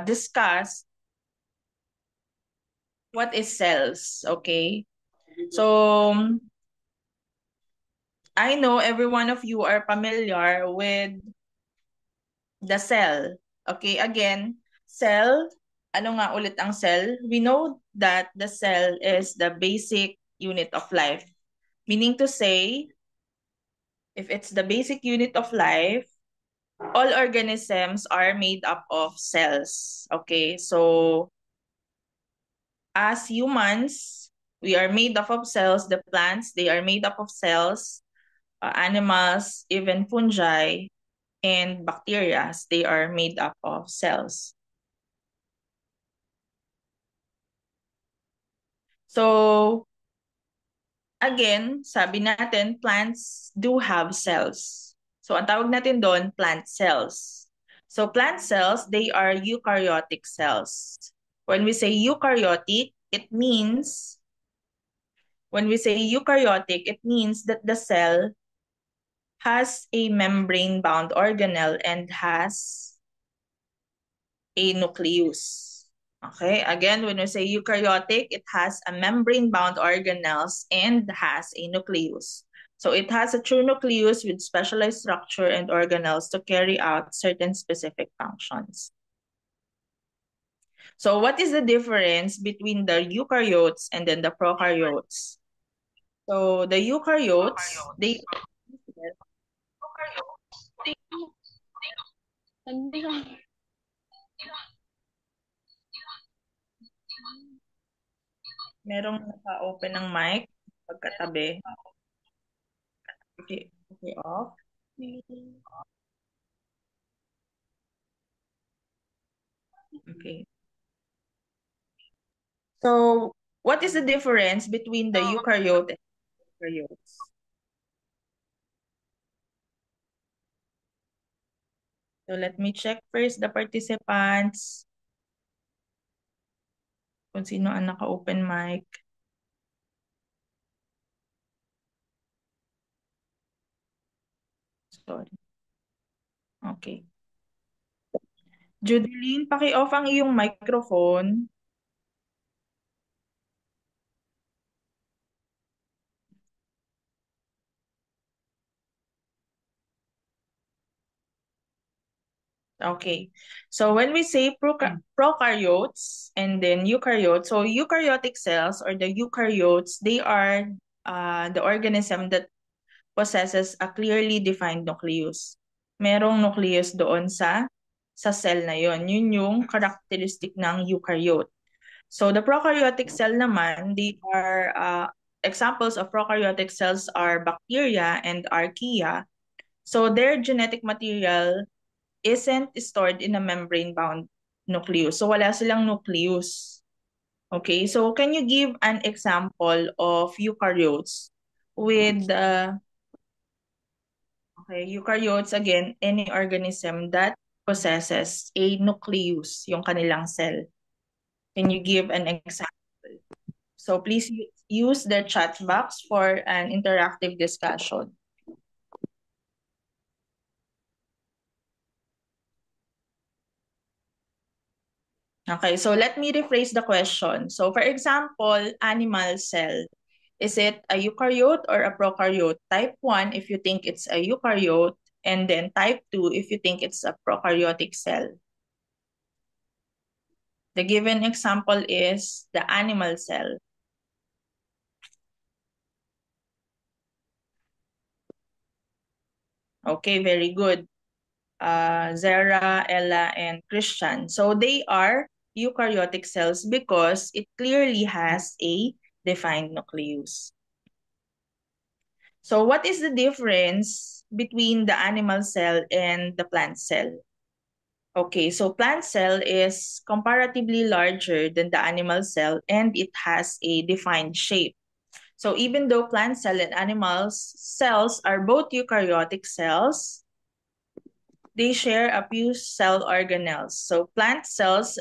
discuss what is cells, okay? So, I know every one of you are familiar with the cell. Okay, again, cell, ano nga ulit ang cell? We know that the cell is the basic unit of life. Meaning to say, if it's the basic unit of life, all organisms are made up of cells. Okay, so as humans, we are made up of cells. The plants, they are made up of cells. Animals, even fungi, and bacteria, they are made up of cells. So, again, sabi natin, plants do have cells. So, ang tawag natin doon, plant cells. So, plant cells, they are eukaryotic cells. When we say eukaryotic, it means, when we say eukaryotic, it means that the cell has a membrane-bound organelle and has a nucleus. Okay, again, when we say eukaryotic, it has a membrane-bound organelles and has a nucleus. So it has a true nucleus with specialized structure and organelles to carry out certain specific functions. So what is the difference between the eukaryotes and then the prokaryotes? So the eukaryotes, they merong naka-open ng mic pagkatabi. Okay, okay, off. Okay. So, what is the difference between the eukaryote and prokaryotes? So, let me check first the participants. Kung sino ang naka-open mic. Sorry. Okay. Judeline, paki-off ang iyong microphone. Okay. So when we say prokaryotes and then eukaryotes, so eukaryotic cells or the eukaryotes, they are the organism that possesses a clearly defined nucleus. Merong nucleus doon sa cell na yon. Yun yung characteristic ng eukaryote. So the prokaryotic cell naman, they are examples of prokaryotic cells are bacteria and archaea. So their genetic material isn't stored in a membrane-bound nucleus. So wala silang nucleus. Okay, so can you give an example of eukaryotes with okay, eukaryotes again, any organism that possesses a nucleus, yung kanilang cell. Can you give an example? So please use the chat box for an interactive discussion. Okay, so let me rephrase the question. So for example, animal cell. Is it a eukaryote or a prokaryote? Type 1 if you think it's a eukaryote, and then type 2 if you think it's a prokaryotic cell. The given example is the animal cell. Okay, very good. Zara, Ella, and Christian. So they are eukaryotic cells because it clearly has a defined nucleus. So what is the difference between the animal cell and the plant cell? Okay, so plant cell is comparatively larger than the animal cell and it has a defined shape. So even though plant cell and animal cells are both eukaryotic cells, they share a few cell organelles. So plant cells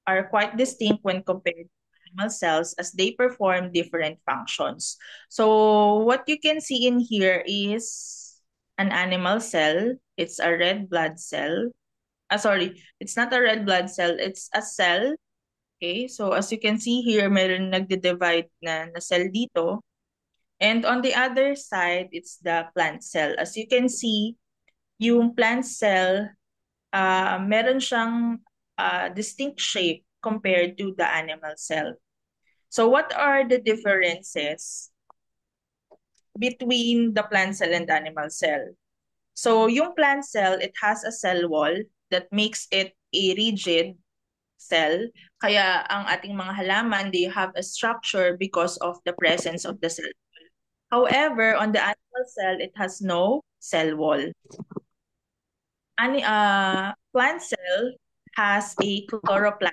are quite distinct when compared to animal cells as they perform different functions. So what you can see in here is an animal cell. It's a red blood cell. sorry, it's not a red blood cell, it's a cell. Okay, so as you can see here, meron nagde-divide na cell dito. And on the other side, it's the plant cell. As you can see, yung plant cell, meron siyang distinct shape compared to the animal cell. So what are the differences between the plant cell and the animal cell? So yung plant cell, it has a cell wall that makes it a rigid cell. Kaya ang ating mga halaman, they have a structure because of the presence of the cell. However, on the animal cell, it has no cell wall. Plant cell has a chloroplast.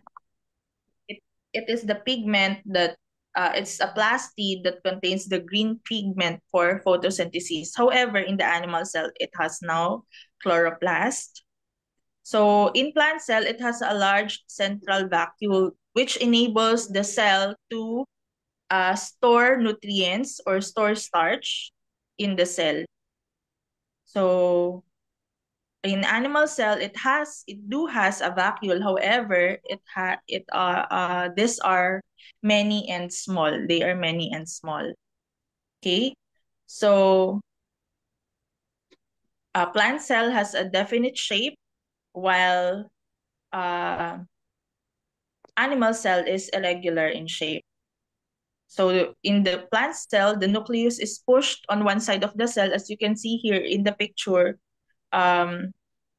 It is the pigment that it's a plastid that contains the green pigment for photosynthesis. However, in the animal cell, it has no chloroplast. So in plant cell, it has a large central vacuole which enables the cell to store nutrients or store starch in the cell. So in animal cell, it has a vacuole. However, these are many and small. They are many and small. Okay, so a plant cell has a definite shape, while animal cell is irregular in shape. So in the plant cell, the nucleus is pushed on one side of the cell, as you can see here in the picture.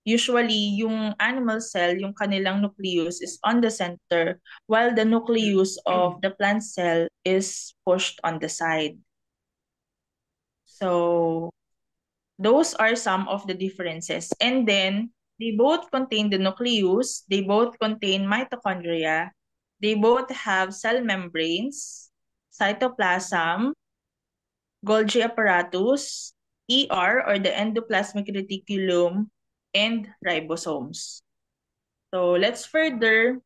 Usually, yung animal cell, yung kanilang nucleus is on the center, while the nucleus of the plant cell is pushed on the side. So those are some of the differences. And then, they both contain the nucleus, they both contain mitochondria, they both have cell membranes, cytoplasm, Golgi apparatus, ER or the endoplasmic reticulum, and ribosomes. So let's further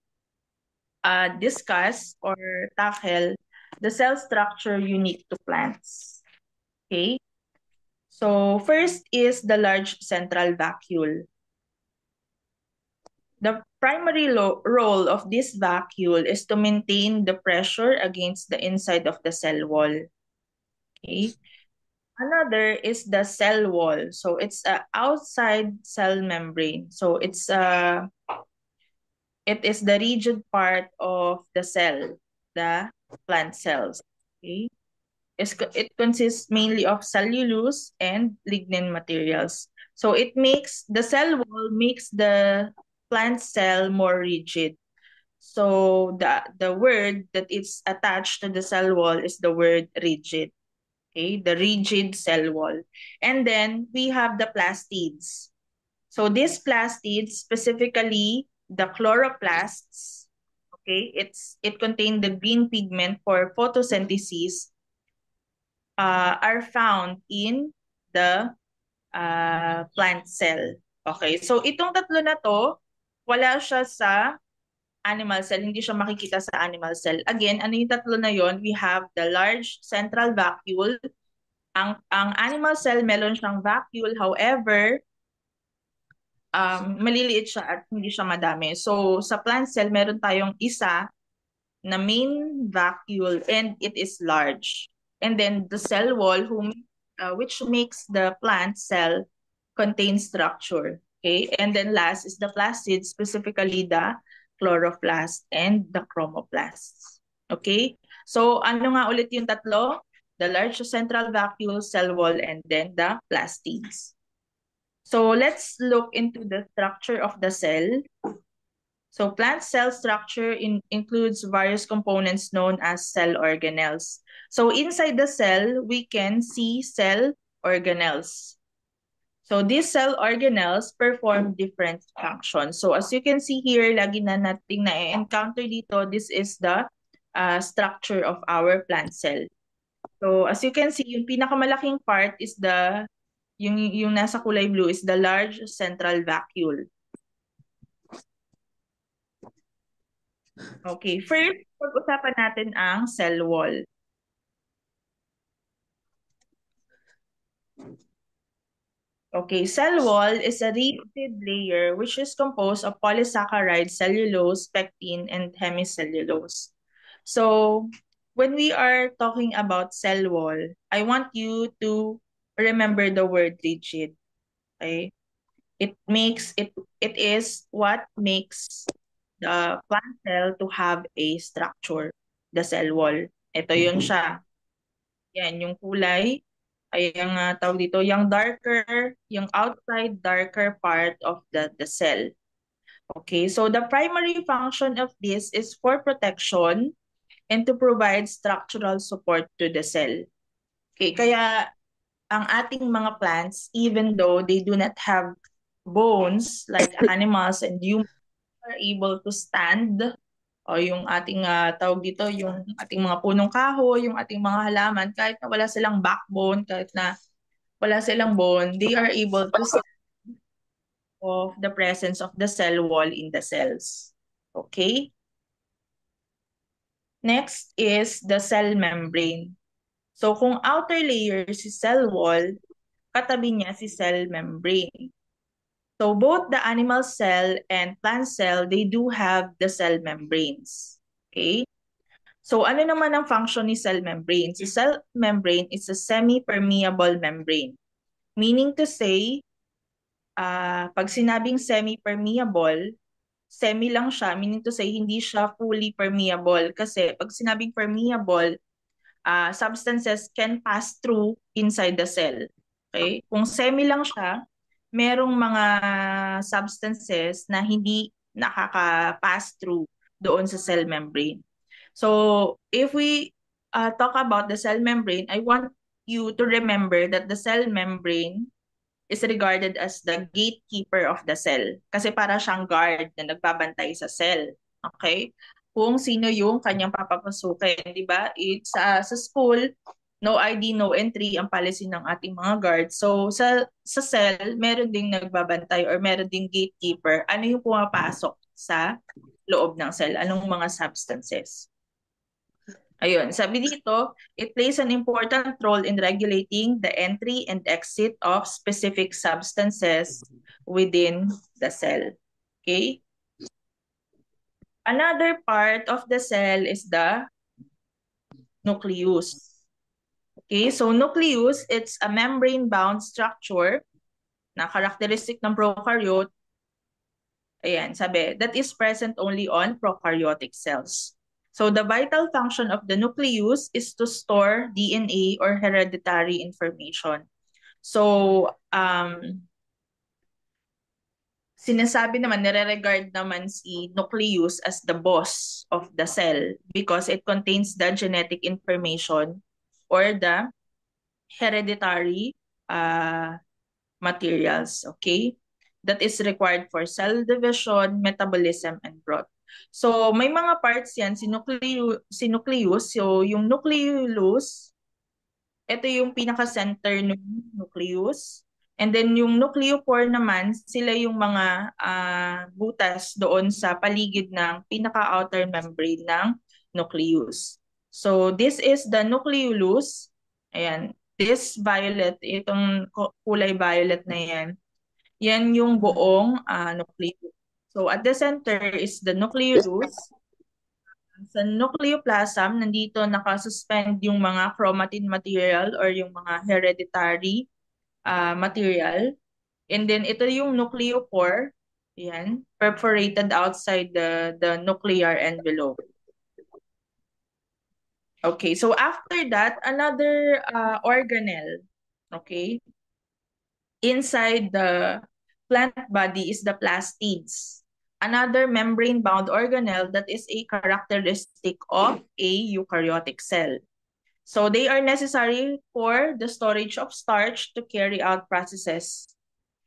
discuss or tackle the cell structure unique to plants. Okay. So first is the large central vacuole. The primary role of this vacuole is to maintain the pressure against the inside of the cell wall. Okay. Another is the cell wall. So it's a outside cell membrane. So it is the rigid part of the cell, the plant cells. Okay. It consists mainly of cellulose and lignin materials. So the cell wall makes the plant cell more rigid. So the word that is attached to the cell wall is the word rigid. Okay, the rigid cell wall. And then we have the plastids. So these plastids, specifically the chloroplasts, okay, it contains the green pigment for photosynthesis, are found in the plant cell. Okay, so itong tatlo na to, wala siya sa animal cell, hindi siya makikita sa animal cell. Again, ano yung tatlo na yon? We have the large central vacuole. Ang animal cell, meron siyang vacuole. However, maliliit siya at hindi siya madami. So, sa plant cell, meron tayong isa na main vacuole and it is large. And then the cell wall, which makes the plant cell contain structure. Okay? And then last is the plastid, specifically the chloroplast and the chromoplasts. Okay? So, ano nga ulit yung tatlo? The large central vacuole, cell wall, and then the plastids. So let's look into the structure of the cell. So plant cell structure includes various components known as cell organelles. So inside the cell, we can see cell organelles. So these cell organelles perform different functions. So as you can see here, lagi na nating na-encounter dito, this is the structure of our plant cell. So as you can see, yung pinakamalaking part is yung nasa kulay blue is the large central vacuole. Okay, first, pag-usapan natin ang cell wall. Okay, cell wall is a reactive layer which is composed of polysaccharides, cellulose, pectin, and hemicellulose. So, when we are talking about cell wall, I want you to remember the word rigid. Okay? It is what makes the plant cell to have a structure, the cell wall. Ito yun siya. Yan, yung kulay ay yung tawag dito, yung darker, yung outside darker part of the cell. Okay, so the primary function of this is for protection and to provide structural support to the cell. Okay, kaya ang ating mga plants, even though they do not have bones like animals and humans are able to stand, o yung ating tawag dito, yung ating mga punong kahoy, yung ating mga halaman, kahit na wala silang backbone, kahit na wala silang bone, they are able to stand of the presence of the cell wall in the cells. Okay? Next is the cell membrane. So kung outer layer si cell wall, katabi niya si cell membrane. So both the animal cell and plant cell, they do have the cell membranes. Okay? So ano naman ang function ni cell membrane? Si cell membrane is a semi-permeable membrane. Meaning to say, pag sinabing semi-permeable, semi lang siya, meaning to say hindi siya fully permeable. Kasi pag sinabing permeable, substances can pass through inside the cell. Okay? Kung semi lang siya, merong mga substances na hindi nakaka-pass through doon sa cell membrane. So, if we talk about the cell membrane, I want you to remember that the cell membrane is regarded as the gatekeeper of the cell. Kasi para siyang guard na nagbabantay sa cell. Okay? Kung sino yung kanyang papapasukin, di ba? It's sa school, no ID, no entry ang policy ng ating mga guard. So sa cell, meron ding nagbabantay or meron ding gatekeeper. Ano yung pumapasok sa loob ng cell? Anong mga substances? Ayun, sabi dito, it plays an important role in regulating the entry and exit of specific substances within the cell. Okay? Another part of the cell is the nucleus. Okay, so nucleus, it's a membrane-bound structure na characteristic ng prokaryote. Ayan, sabi, that is present only on prokaryotic cells. So the vital function of the nucleus is to store DNA or hereditary information. So, sinasabi naman, nire-regard naman si nucleus as the boss of the cell because it contains the genetic information or the hereditary materials, okay? That is required for cell division, metabolism, and growth. So, may mga parts yan, si nucleus. So, yung nucleolus, ito yung pinaka-center ng nucleus. And then yung nucleopore naman, sila yung mga butas doon sa paligid ng pinaka-outer membrane ng nucleus. So this is the nucleolus. Ayan, this violet, itong kulay violet na yan, yan yung buong nucleus. So at the center is the nucleolus. Sa nucleoplasm, nandito nakasuspend yung mga chromatin material or yung mga hereditary material. And then ito yung nucleopore, yan, perforated outside the nuclear envelope. Okay, so after that, another organelle, okay, inside the plant body is the plastids. Another membrane-bound organelle that is a characteristic of a eukaryotic cell. So they are necessary for the storage of starch to carry out processes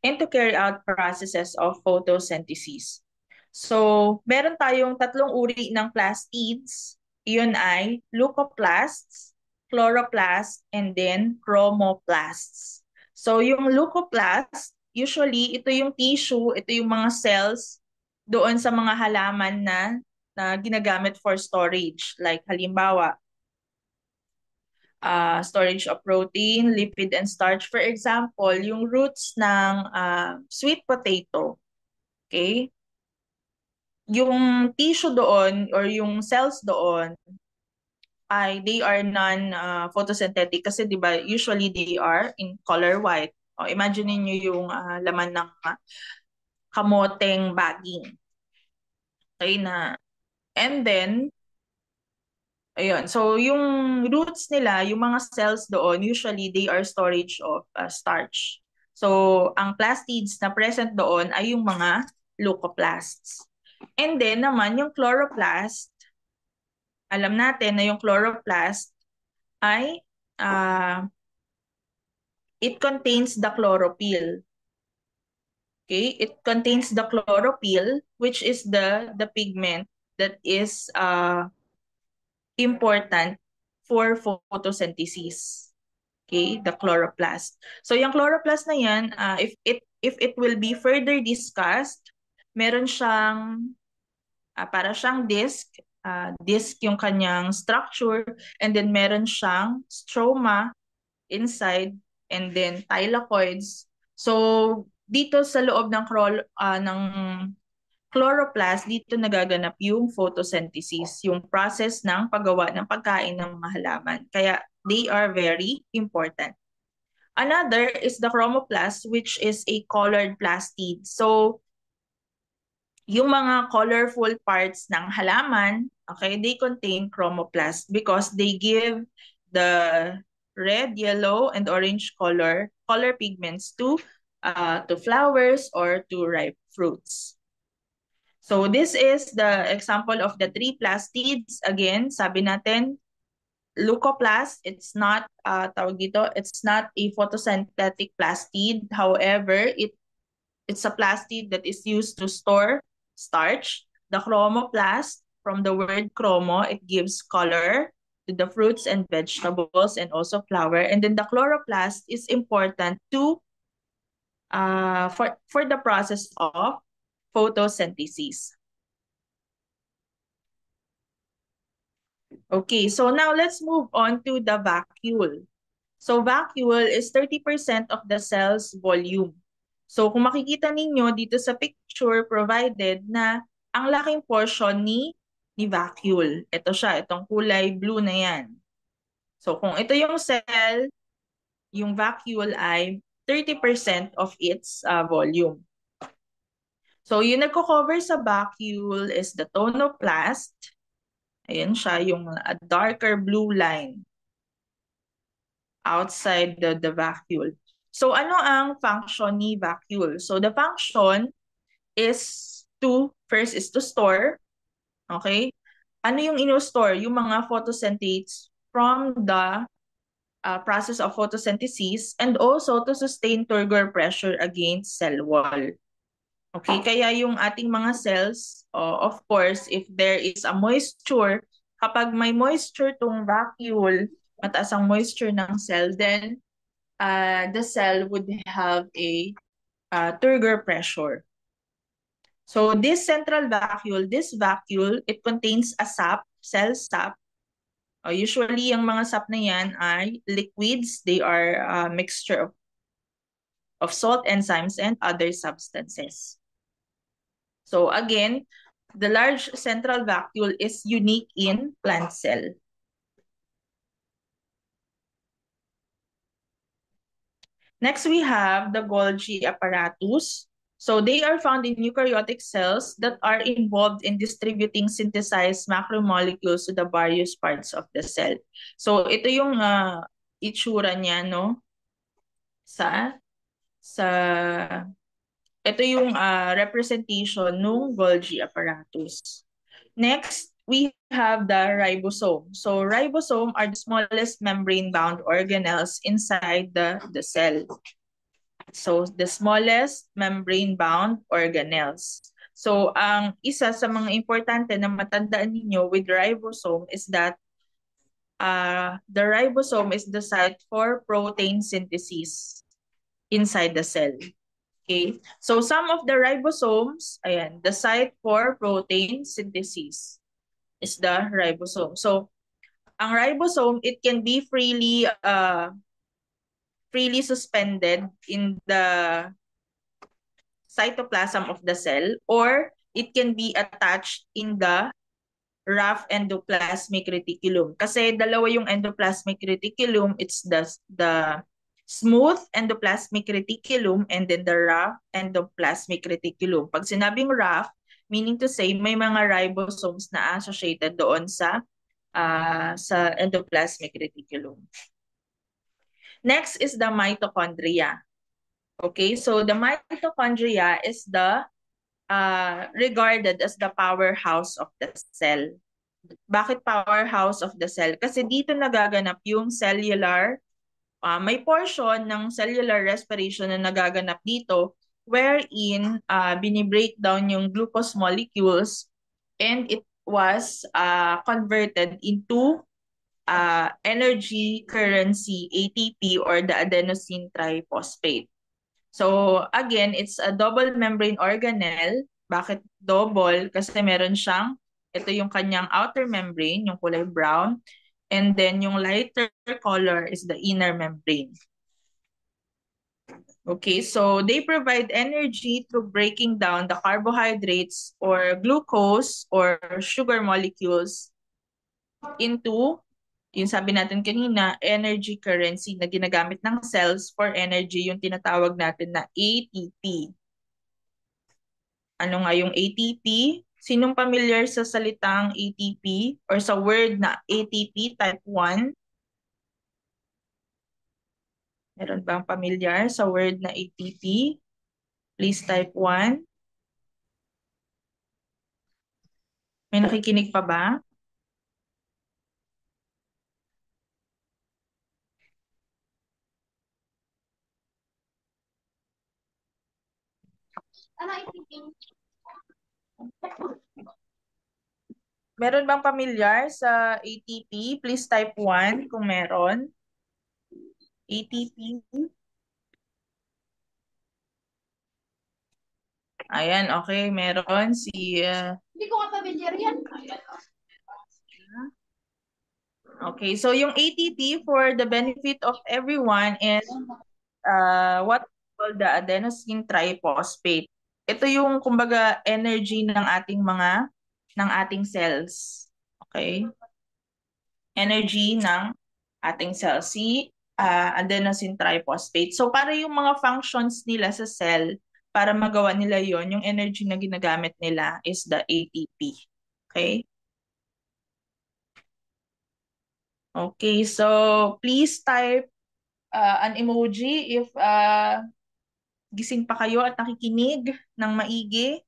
and to carry out processes of photosynthesis. So meron tayong tatlong uri ng plastids. Iyon ay leucoplasts, chloroplasts, and then chromoplasts. So yung leucoplast, usually ito yung tissue, ito yung mga cells doon sa mga halaman na ginagamit for storage. Like halimbawa, storage of protein, lipid, and starch. For example, yung roots ng sweet potato, okay? Yung tissue doon or yung cells doon ay they are non-photosynthetic kasi 'di ba usually they are in color white. O, imagine niyo yung laman ng kamoteng bagging. Okay na. And then ayun. So, yung roots nila, yung mga cells doon, usually they are storage of starch. So, ang plastids na present doon ay yung mga leucoplasts. And then naman, yung chloroplast, alam natin na yung chloroplast ay it contains the chlorophyll. Okay? It contains the chlorophyll, which is the pigment that is important for photosynthesis. Okay, the chloroplast. So yung chloroplast na yan, if it will be further discussed, meron siyang para siyang disc, disc yung kanyang structure, and then meron siyang stroma inside, and then thylakoids. So dito sa loob ng chloroplast, dito nagaganap yung photosynthesis, yung process ng paggawa ng pagkain ng mga halaman. Kaya they are very important. Another is the chromoplast, which is a colored plastid. So, yung mga colorful parts ng halaman, okay, they contain chromoplast because they give the red, yellow, and orange color pigments to flowers or to ripe fruits. So this is the example of the three plastids. Again, sabi natin, leucoplast, it's not it's not a photosynthetic plastid. However, it's a plastid that is used to store starch. The chromoplast, from the word chromo, it gives color to the fruits and vegetables and also flower. And then the chloroplast is important to for the process of photosynthesis. Okay, so now let's move on to the vacuole. So vacuole is 30% of the cell's volume. So kung makikita ninyo dito sa picture provided na ang laking portion ni vacuole. Ito siya, itong kulay blue na yan. So kung ito yung cell, yung vacuole ay 30% of its volume. So yung nagko-cover sa vacuole is the tonoplast. Ayan siya, yung darker blue line outside the vacuole. So ano ang function ni vacuole? So the function is first is to store, okay? Ano yung ino-store? Yung mga photosynthates from the process of photosynthesis, and also to sustain turgor pressure against cell wall. Okay, kaya yung ating mga cells, of course, if there is a moisture, kapag may moisture tong vacuole, mataas ang moisture ng cell, then the cell would have a turgor pressure. So this central vacuole, it contains a sap, cell sap. Usually, yung mga sap na yan ay liquids. They are a mixture of salt, enzymes, and other substances. So again, the large central vacuole is unique in plant cell. Next, we have the Golgi apparatus. So they are found in eukaryotic cells that are involved in distributing synthesized macromolecules to the various parts of the cell. So ito yung itsura niya, no? Ito yung representation ng Golgi apparatus. Next, we have the ribosome. So ribosome are the smallest membrane-bound organelles inside the cell. So the smallest membrane-bound organelles. So ang isa sa mga importante na matandaan ninyo with ribosome is that the ribosome is the site for protein synthesis inside the cell. Okay, so some of the ribosomes, ayan, the site for protein synthesis is the ribosome. So Ang ribosome, it can be freely suspended in the cytoplasm of the cell, or it can be attached in the rough endoplasmic reticulum. Kasi dalawa yung endoplasmic reticulum, it's the smooth endoplasmic reticulum and then the rough endoplasmic reticulum. Pag sinabing rough, meaning to say may mga ribosomes na associated doon sa endoplasmic reticulum. Next is the mitochondria. Okay, so the mitochondria is the regarded as the powerhouse of the cell. Bakit powerhouse of the cell? Kasi dito nagaganap yung cellular, may portion ng cellular respiration na nagaganap dito wherein binibreak down yung glucose molecules and it was converted into energy currency, ATP, or the adenosine triphosphate. So again, it's a double membrane organelle. Bakit double? Kasi meron siyang, ito yung kanyang outer membrane, yung kulay brown, and then yung lighter color is the inner membrane. Okay, so they provide energy through breaking down the carbohydrates or glucose or sugar molecules into, yung sabi natin kanina, energy currency na ginagamit ng cells for energy, yung tinatawag natin na ATP. Ano nga yung ATP? Sinong familiar sa salitang ATP or sa word na ATP type 1? Meron bang familiar sa word na ATP? Please type 1. May nakikinig pa ba? Meron bang familiar sa ATP? Please type 1 kung meron. ATP. Ayan, okay. Meron si... Hindi ko nga familiar yan. Okay, so yung ATP for the benefit of everyone is what we call the adenosine triphosphate. Ito yung kumbaga energy ng ating cells. Okay? Energy ng ating cells, si adenosine triphosphate. So para yung mga functions nila sa cell, para magawa nila yon, yung energy na ginagamit nila is the ATP. Okay? Okay, so please type an emoji if gising pa kayo at nakikinig ng maigi.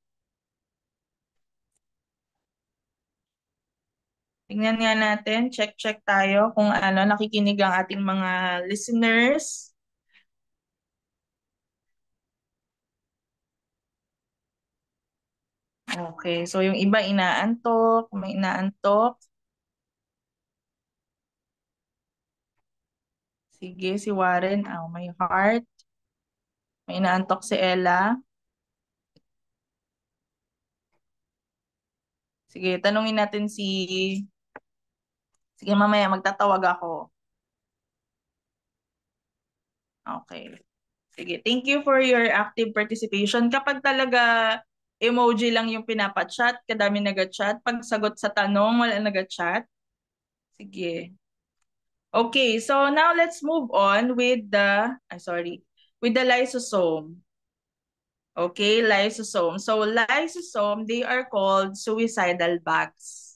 Tingnan nga natin, check tayo kung ano, nakikinig ang ating mga listeners. Okay, so yung iba inaantok, may inaantok. Sige, si Warren, may heart. May inaantok si Ella. Sige, tanungin natin Sige, mamaya magtatawag ako. Okay. Sige, thank you for your active participation. Kapag talaga emoji lang yung pinapachat, kadami nag-chat. Pag sagot sa tanong, wala nag-chat. Sige. Okay, so now let's move on with with the lysosome. Okay, lysosome. So lysosome, they are called suicidal bags.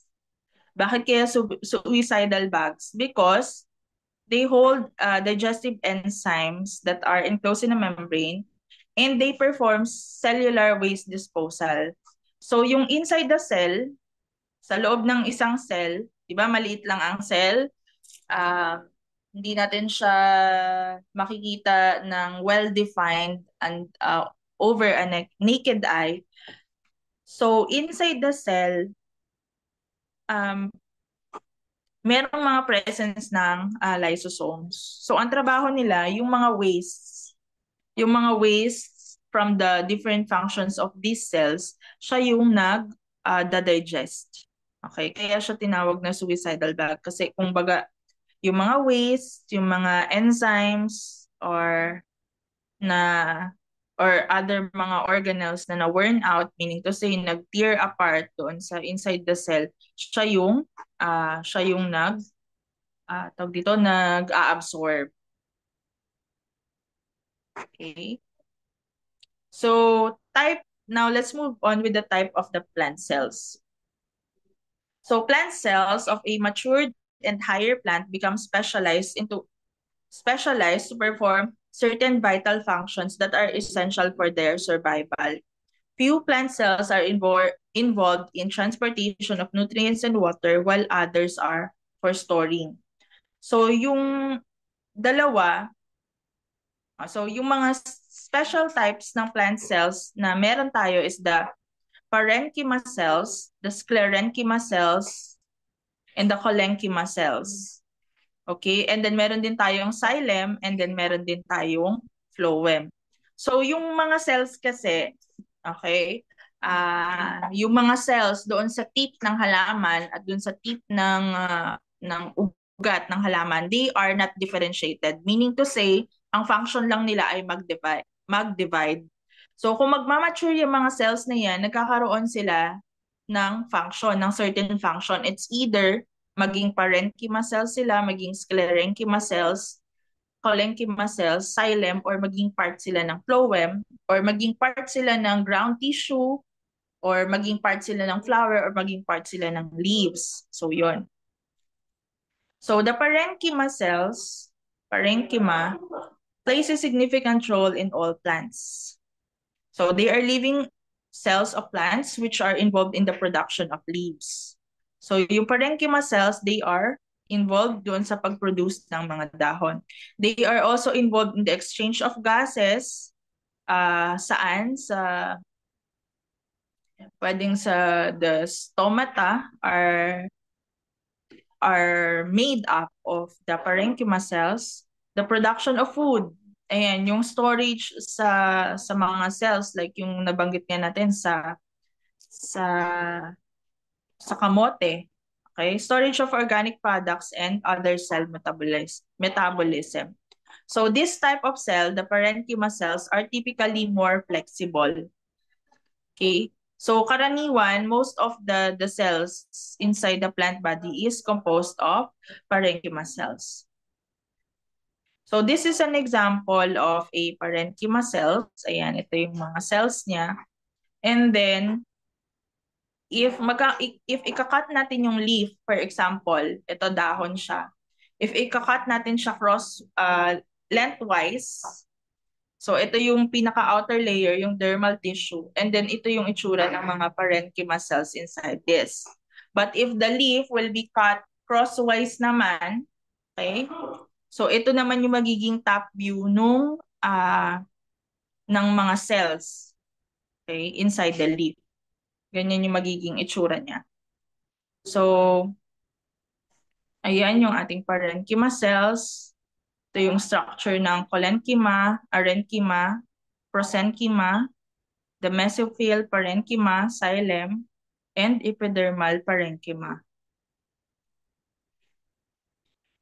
Bakit kaya suicidal bags? Because they hold digestive enzymes that are enclosed in a membrane and they perform cellular waste disposal. So yung inside the cell, sa loob ng isang cell, di ba maliit lang ang cell, hindi natin siya makikita ng well-defined and over a naked eye. So inside the cell, um, merong mga presence ng lysosomes. So ang trabaho nila, yung mga wastes from the different functions of these cells, siya yung nag-digest. Okay, kaya siya tinawag na suicidal bag kasi kumbaga yung mga waste, yung mga enzymes na other mga organelles na na-worn out, meaning to say nag-tear apart doon sa inside the cell, siya yung tawag dito, nag-a-absorb. Okay. So now let's move on with the type of the plant cells. So plant cells of a matured and higher plant become specialized to perform certain vital functions that are essential for their survival. Few plant cells are involved in transportation of nutrients and water while others are for storing. So yung dalawa, yung mga special types ng plant cells na meron tayo is the parenchyma cells, the sclerenchyma cells, and the collenchyma cells. Okay? And then meron din tayong xylem and then meron din tayong phloem. So yung mga cells kasi, okay, yung mga cells doon sa tip ng halaman at doon sa tip ng ugat ng halaman, they are not differentiated. Meaning to say, ang function lang nila ay mag-divide. So kung magmamature yung mga cells na yan, nagkakaroon sila ng function, ng certain function. It's either maging parenchyma cells sila, maging sclerenchyma cells, collenchyma cells, xylem, or maging part sila ng phloem, or maging part sila ng ground tissue, or maging part sila ng flower, or maging part sila ng leaves. So, yon. So, the parenchyma cells, parenchyma, plays a significant role in all plants. So, they are living cells of plants which are involved in the production of leaves. So, yung parenchyma cells, they are involved doon sa pag-produce ng mga dahon. They are also involved in the exchange of gases, saan? Pwedeng sa the stomata are made up of the parenchyma cells, the production of food, ayan, yung storage sa mga cells like yung nabanggit nga natin sa sa kamote. Okay? Storage of organic products and other cell metabolism. So this type of cell, the parenchyma cells, are typically more flexible. Okay? So karaniwan, most of the cells inside the plant body is composed of parenchyma cells. So this is an example of a parenchyma cells. Ayan, ito yung mga cells niya. And then, if ikakat natin yung leaf, for example, ito dahon siya. If ikakat natin siya lengthwise, so ito yung pinaka-outer layer, yung dermal tissue, and then ito yung itsura ng mga parenchyma cells inside this. But if the leaf will be cut crosswise naman, okay, so ito naman yung magiging top view ng mga cells, okay, inside the leaf. Ganyan yung magiging itsura niya. So, ayan yung ating parenchyma cells. Ito yung structure ng collenchyma, arenchyma, prosenchyma, the mesophyll parenchyma, xylem, and epidermal parenchyma.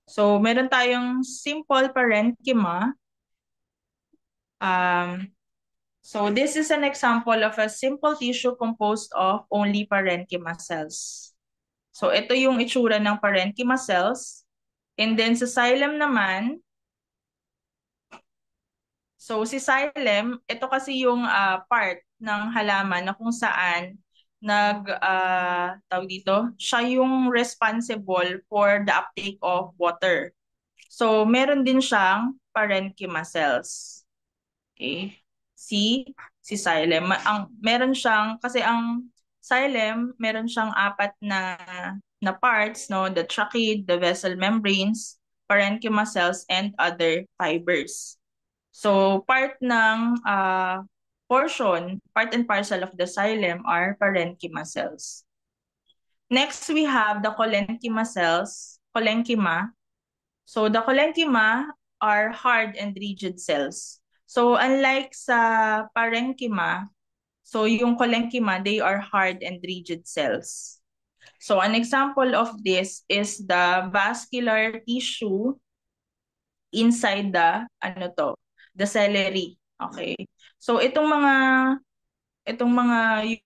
So, meron tayong simple parenchyma. So, this is an example of a simple tissue composed of only parenchyma cells. So, ito yung itsura ng parenchyma cells. And then, sa xylem naman, so si xylem, ito kasi yung part ng halaman na kung saan tawag dito, siya yung responsible for the uptake of water. So, meron din siyang parenchyma cells. Okay? Si xylem. Meron siyang, kasi ang xylem, meron siyang apat na parts, no? The trachea, the vessel membranes, parenchyma cells, and other fibers. So, part and parcel of the xylem are parenchyma cells. Next, we have the collenchyma cells, collenchyma. So, the collenchyma are hard and rigid cells. So, unlike sa parenchyma, so yung collenchyma, they are hard and rigid cells. So an example of this is the vascular tissue inside the ano to, the celery. Okay? So itong mga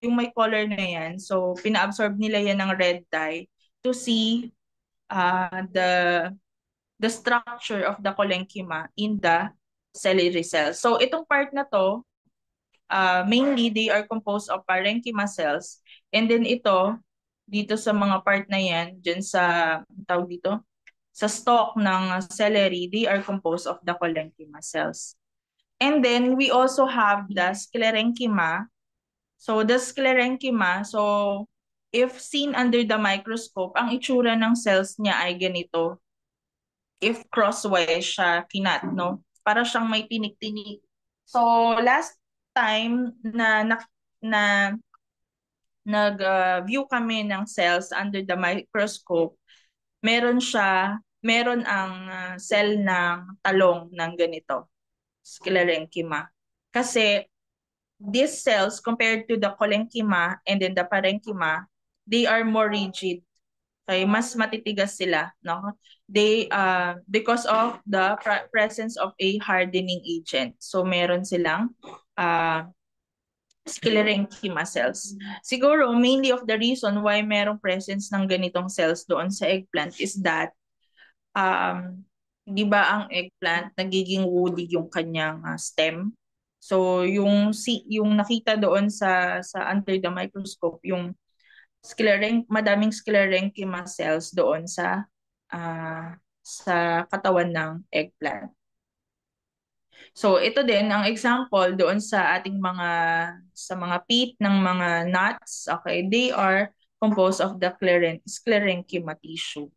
yung may color na yan, so pina-absorb nila yan ng red dye to see the structure of the parenchyma in the celery cells. So itong part na to, mainly they are composed of parenchyma cells. And then ito, dito sa mga part na yan, dyan sa, tawag dito, sa stalk ng celery, they are composed of the parenchyma cells. And then we also have the sclerenchyma. So the sclerenchyma, so if seen under the microscope, ang itsura ng cells niya ay ganito. If crosswise siya kinat, no? Para siyang may tinik-tinik. So last time na nag-view kami ng cells under the microscope, meron ang cell ng talong ng ganito, sclerenchyma. Kasi these cells compared to the collenchyma and then the parenchyma, they are more rigid. Okay, mas matitigas sila, no? They because of the presence of a hardening agent. So meron silang uh, sclerenchyma cells. Siguro mainly of the reason why merong presence ng ganitong cells doon sa eggplant is that um 'di ba ang eggplant nagiging woody yung kanyang stem. So yung nakita doon sa under the microscope yung madaming sclerenchyma cells doon sa katawan ng eggplant. So ito din ang example doon sa mga pit ng mga nuts, okay? They are composed of the sclerenchyma tissue.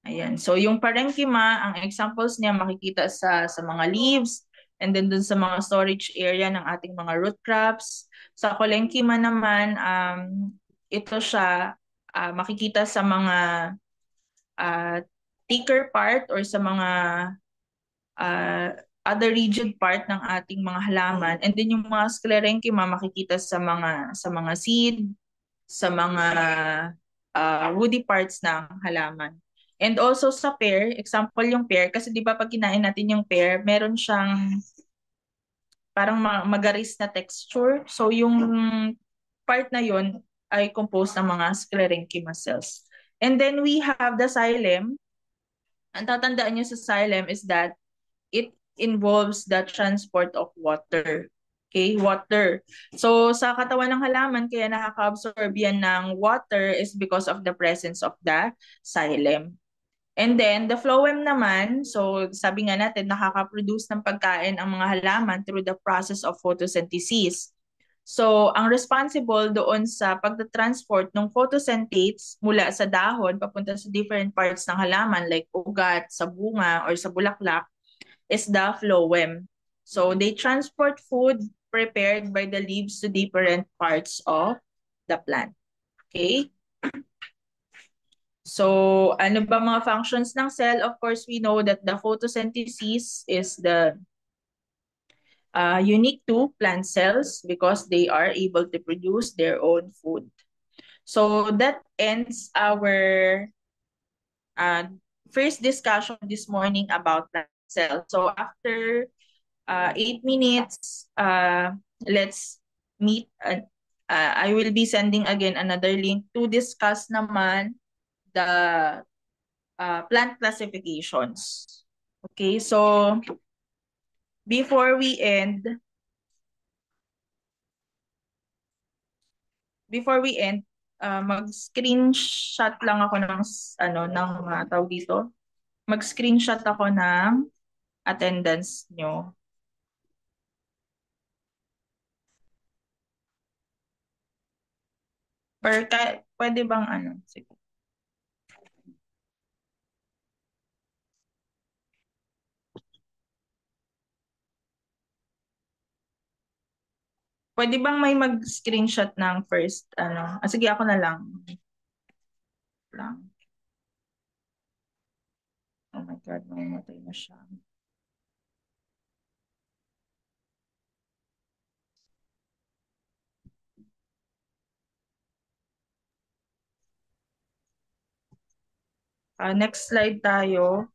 Ayan. So yung parenchyma, ang examples niya makikita sa mga leaves and then dun sa mga storage area ng ating mga root crops. Sa collenchyma naman, ito siya makikita sa mga uh, thicker part or sa mga uh, other rigid part ng ating mga halaman. And then yung mga sclerenchyma makikita sa mga seed, sa mga woody parts ng halaman. And also sa pear, example yung pear, kasi di ba pag kinain natin yung pear, meron siyang parang magaris na texture. So yung part na yun ay composed ng mga sclerenchyma cells. And then we have the xylem. Ang tatandaan nyo sa xylem is that it involves the transport of water. Okay, water. So sa katawan ng halaman, kaya nakaka-absorb yan ng water is because of the presence of the xylem. And then the phloem naman, so sabi nga natin, nakaka-produce ng pagkain ang mga halaman through the process of photosynthesis. So, ang responsible doon sa pagta-transport ng photosynthates mula sa dahon papunta sa different parts ng halaman like ugat, sa bunga, or sa bulaklak is the phloem. So, they transport food prepared by the leaves to different parts of the plant. Okay? So, ano ba mga functions ng cell? Of course, we know that the photosynthesis is the unique to plant cells because they are able to produce their own food. So, that ends our uh, first discussion this morning about plant cells. So, after 8 minutes, let's meet. I will be sending again another link to discuss naman the plant classifications. Okay, so before we end, mag-screenshot lang ako ng tawag dito. Mag-screenshot ako ng attendance nyo. Or pwede bang sige. Pwede bang may mag-screenshot ng first sige ako na lang. Oh my God, mamamatay na siya. Next slide tayo.